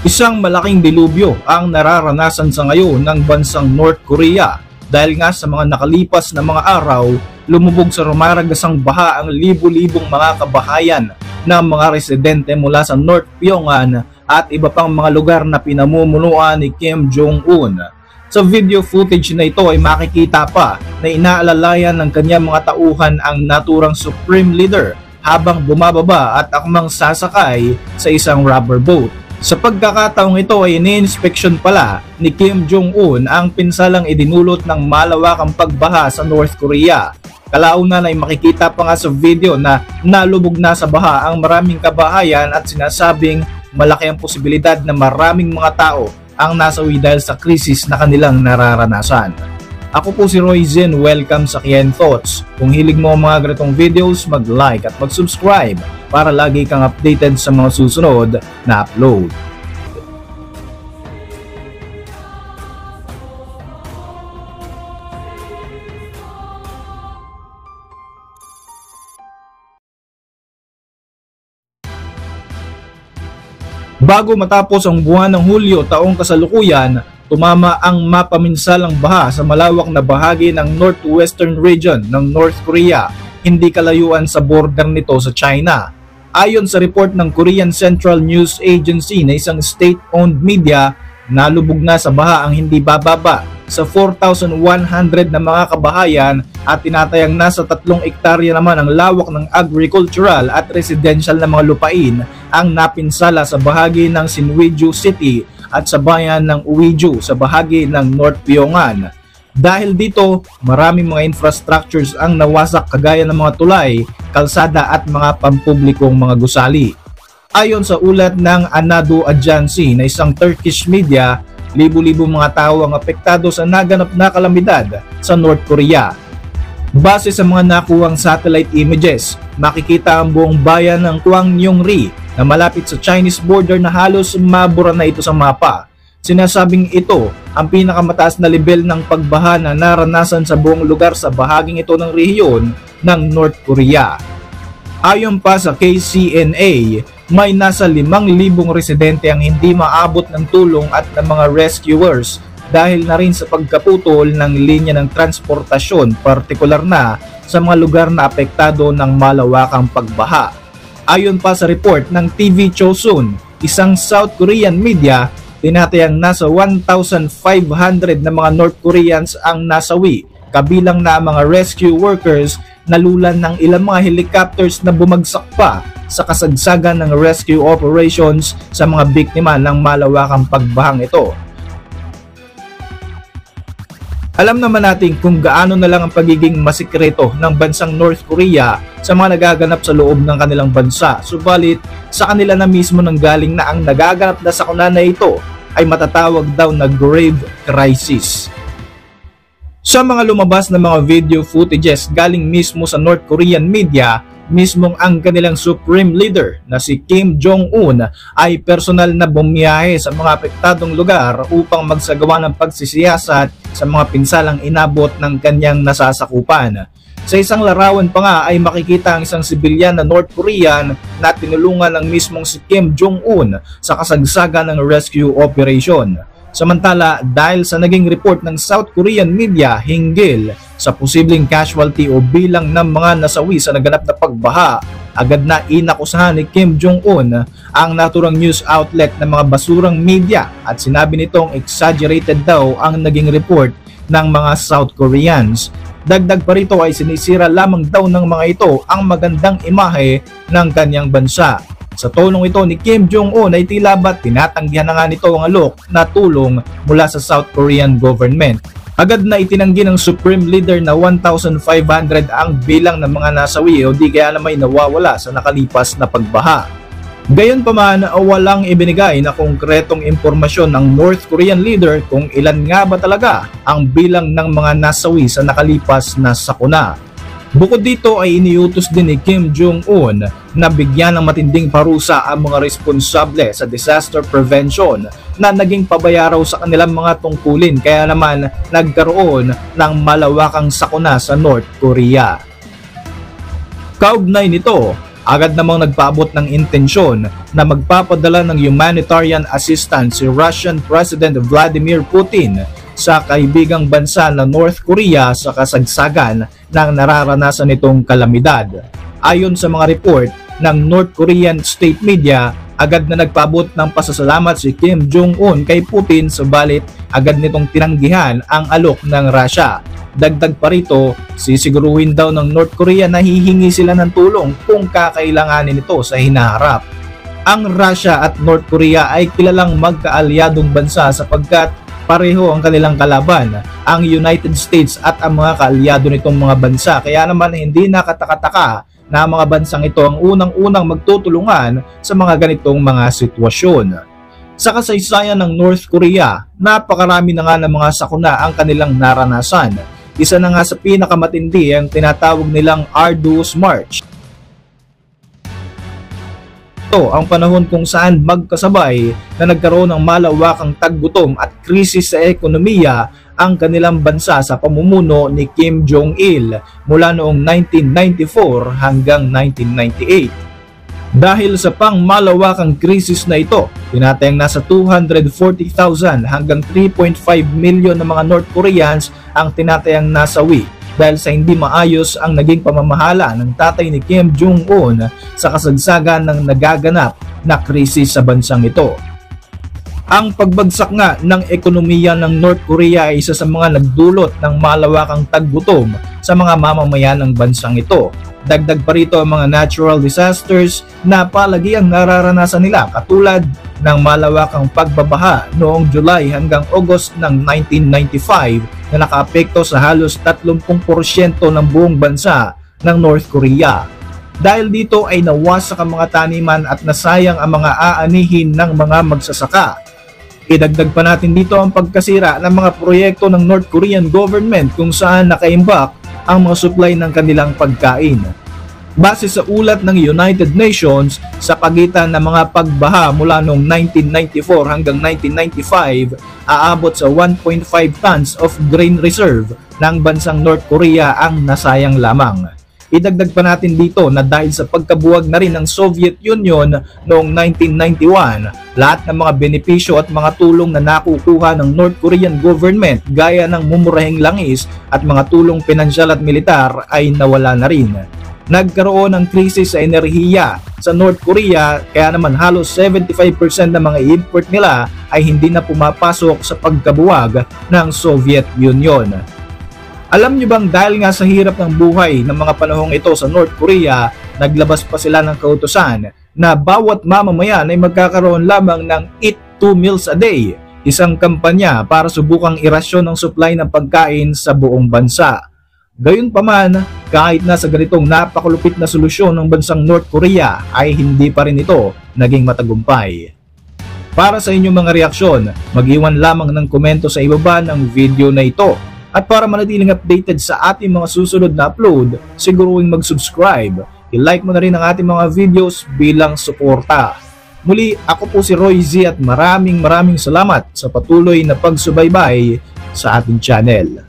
Isang malaking dilubyo ang nararanasan sa ngayon ng bansang North Korea dahil nga sa mga nakalipas na mga araw, lumubog sa rumaragasang baha ang libu-libong mga kabahayan ng mga residente mula sa North Pyongan at iba pang mga lugar na pinamumunuan ni Kim Jong-un. Sa video footage na ito ay makikita pa na inaalalayan ng kanyang mga tauhan ang naturang Supreme Leader habang bumababa at akmang sasakay sa isang rubber boat. Sa pagkakataong ito ay ini-inspection pala ni Kim Jong-un ang pinsalang idinulot ng malawakang pagbaha sa North Korea. Kalaunan ay makikita pa nga sa video na nalubog na sa baha ang maraming kabahayan at sinasabing malaki ang posibilidad na maraming mga tao ang nasawi dahil sa krisis na kanilang nararanasan. Ako po si Roy Zen, welcome sa Kien Thoughts. Kung hilig mo ang mga ganitong videos, mag-like at mag-subscribe para lagi kang updated sa mga susunod na upload. Bago matapos ang buwan ng Hulyo taong kasalukuyan, tumama ang mapaminsalang baha sa malawak na bahagi ng northwestern region ng North Korea, hindi kalayuan sa border nito sa China. Ayon sa report ng Korean Central News Agency na isang state-owned media, nalubog na sa baha ang hindi bababa sa 4,100 na mga kabahayan at tinatayang nasa 3 ektarya naman ang lawak ng agricultural at residential na mga lupain ang napinsala sa bahagi ng Sinwiju City at sa bayan ng Uiju sa bahagi ng North Pyongan. Dahil dito, maraming mga infrastructures ang nawasak kagaya ng mga tulay, kalsada at mga pampublikong mga gusali. Ayon sa ulat ng Anadolu Ajansi na isang Turkish media, libu-libo mga tao ang apektado sa naganap na kalamidad sa North Korea. Base sa mga nakuhang satellite images, makikita ang buong bayan ng Gwangyong-ri na malapit sa Chinese border na halos mabura na ito sa mapa. Sinasabing ito ang pinakamataas na level ng pagbaha na naranasan sa buong lugar sa bahaging ito ng rehiyon ng North Korea. Ayon pa sa KCNA, may nasa 5,000 residente ang hindi maabot ng tulong at ng mga rescuers dahil na rin sa pagkaputol ng linya ng transportasyon, partikular na sa mga lugar na apektado ng malawakang pagbaha. Ayon pa sa report ng TV Chosun, isang South Korean media, tinatayang nasa 1,500 na mga North Koreans ang nasawi, kabilang na mga rescue workers na lulan ng ilang mga helicopters na bumagsak pa sa kasagsagan ng rescue operations sa mga biktima ng malawakang pagbahang ito. Alam naman natin kung gaano na lang ang pagiging masikreto ng bansang North Korea sa mga nagaganap sa loob ng kanilang bansa. Subalit, sa kanila na mismo nanggaling na ang nagaganap na sakuna na ito ay matatawag daw na grave crisis. Sa mga lumabas na mga video footages galing mismo sa North Korean media, mismong ang kanilang Supreme Leader na si Kim Jong-un ay personal na bumiyahe sa mga apektadong lugar upang magsagawa ng pagsisiyasat sa mga pinsalang inabot ng kanyang nasasakupan. Sa isang larawan pa nga ay makikita ang isang sibilyan na North Korean na tinulungan ng mismong si Kim Jong-un sa kasagsagan ng rescue operation. Samantala, dahil sa naging report ng South Korean media hinggil sa posibleng casualty o bilang ng mga nasawi sa naganap na pagbaha, agad na inakusahan ni Kim Jong-un ang naturang news outlet ng mga basurang media at sinabi nitong exaggerated daw ang naging report ng mga South Koreans. Dagdag pa rito ay sinisira lamang daw ng mga ito ang magandang imahe ng kanyang bansa. Sa tulong ito ni Kim Jong-un ay tila ba tinatanggihan na nga nito ang alok na tulong mula sa South Korean government. Agad na itinanggi ng Supreme Leader na 1,500 ang bilang ng mga nasawi o di kaya naman nawawala sa nakalipas na pagbaha. Gayunpaman, walang ibinigay na konkretong impormasyon ng North Korean leader kung ilan nga ba talaga ang bilang ng mga nasawi sa nakalipas na sakuna. Bukod dito ay iniutos din ni Kim Jong-un na bigyan ng matinding parusa ang mga responsable sa disaster prevention na naging pabayaraw sa kanilang mga tungkulin kaya naman nagkaroon ng malawakang sakuna sa North Korea. Kaugnay nito, Agad namang nagpaabot ng intensyon na magpapadala ng humanitarian assistance si Russian President Vladimir Putin sa kaibigang bansa na North Korea sa kasagsagan ng nararanasan nitong kalamidad. Ayon sa mga report ng North Korean state media, agad na nagpaabot ng pasasalamat si Kim Jong-un kay Putin, subalit agad nitong tinanggihan ang alok ng Russia. Dagdag pa rito, sisiguruhin daw ng North Korea na hihingi sila ng tulong kung kakailanganin ito sa hinaharap. Ang Russia at North Korea ay kilalang magkaalyadong bansa sapagkat pareho ang kanilang kalaban, ang United States at ang mga kaalyado nitong mga bansa. Kaya naman hindi nakataka-taka na ang mga bansang ito ang unang-unang magtutulungan sa mga ganitong mga sitwasyon. Sa kasaysayan ng North Korea, napakarami na nga ng mga sakuna ang kanilang naranasan. Isa na nga sa pinakamatindi ang tinatawag nilang Arduous March. Ito ang panahon kung saan magkasabay na nagkaroon ng malawakang taggutom at krisis sa ekonomiya ang kanilang bansa sa pamumuno ni Kim Jong-il mula noong 1994 hanggang 1998. Dahil sa pangmalawakang krisis na ito, tinatayang nasa 240,000 hanggang 3.5 million na mga North Koreans ang tinatayang nasawi dahil sa hindi maayos ang naging pamamahala ng tatay ni Kim Jong-un sa kasagsagan ng nagaganap na krisis sa bansang ito. Ang pagbagsak nga ng ekonomiya ng North Korea ay isa sa mga nagdulot ng malawakang taggutom sa mga mamamayan ng bansang ito. Dagdag pa rito ang mga natural disasters na palagi ang nararanasan nila katulad ng malawakang pagbabaha noong July hanggang August ng 1995 na nakaapekto sa halos 30% ng buong bansa ng North Korea. Dahil dito ay nawasak ang mga taniman at nasayang ang mga aanihin ng mga magsasaka. Idagdag pa natin dito ang pagkasira ng mga proyekto ng North Korean government kung saan nakaimbak ang mga supply ng kanilang pagkain. Base sa ulat ng United Nations, sa pagitan ng mga pagbaha mula noong 1994 hanggang 1995, aabot sa 1.5 tons of grain reserve ng bansang North Korea ang nasayang lamang. Idagdag pa natin dito na dahil sa pagkabuwag na rin ng Soviet Union noong 1991, lahat ng mga benepisyo at mga tulong na nakukuha ng North Korean government gaya ng mumurahing langis at mga tulong pinansyal at militar ay nawala na rin. Nagkaroon ng krisis sa enerhiya sa North Korea kaya naman halos 75% ng mga import nila ay hindi na pumapasok sa pagkabuwag ng Soviet Union. Alam nyo bang dahil nga sa hirap ng buhay ng mga panahong ito sa North Korea, naglabas pa sila ng kautusan na bawat mamamayan ay magkakaroon lamang ng Eat 2 Meals a Day, isang kampanya para subukang irasyon ng supply ng pagkain sa buong bansa. Gayunpaman, kahit na sa ganitong napakalupit na solusyon ng bansang North Korea ay hindi pa rin ito naging matagumpay. Para sa inyong mga reaksyon, mag-iwan lamang ng komento sa ibaba ng video na ito. At para manatiling updated sa ating mga susunod na upload, siguruhin mag-subscribe. I-like mo na rin ang ating mga videos bilang suporta. Muli, ako po si Roy Z at maraming salamat sa patuloy na pagsubaybay sa ating channel.